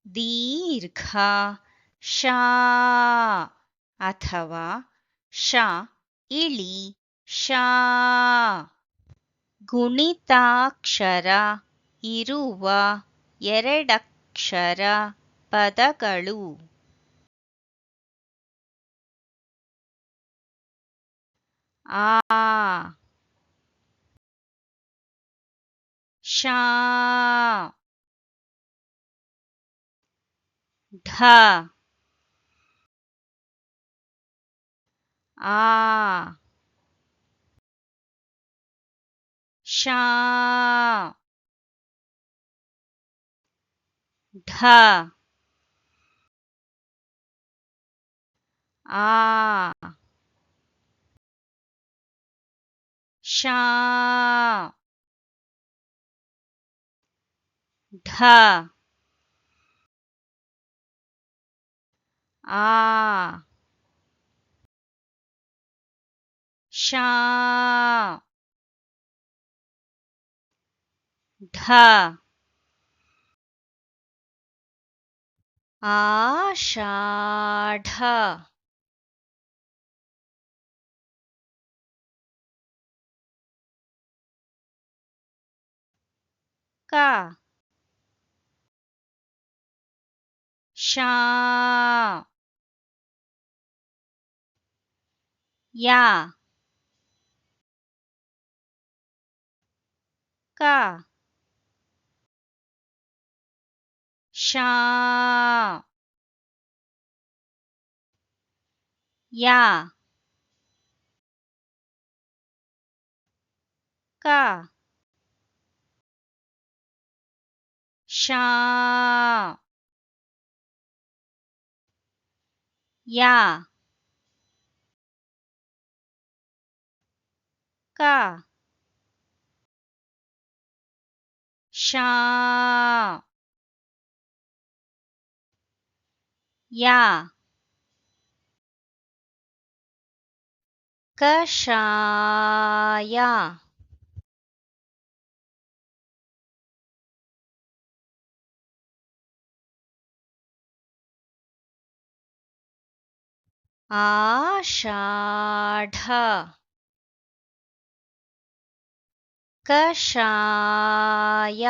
ದೀರ್ಘ ಶಾ ಅಥವಾ ಶ ಇಳಿ ಶಾ. ಗುಣಿತಾಕ್ಷರ ಇರುವ ಎರಡಕ್ಷರ ಪದಗಳು. ಆ ಶಾ ಢ ಆ ಶಾ ಢ ಆ ಶಾ ಢ ಆ ಶಾ ಢ ಆಷಾಢ. ಕ ಶಾ ಯಾ ಕ ಶಾ ಯಾ ಕ ಶಾ ಯಾ ಕ ಶಾ ಯಾ ಕಷಾಯ. ಆಷಾಢ ಕಷಾಯ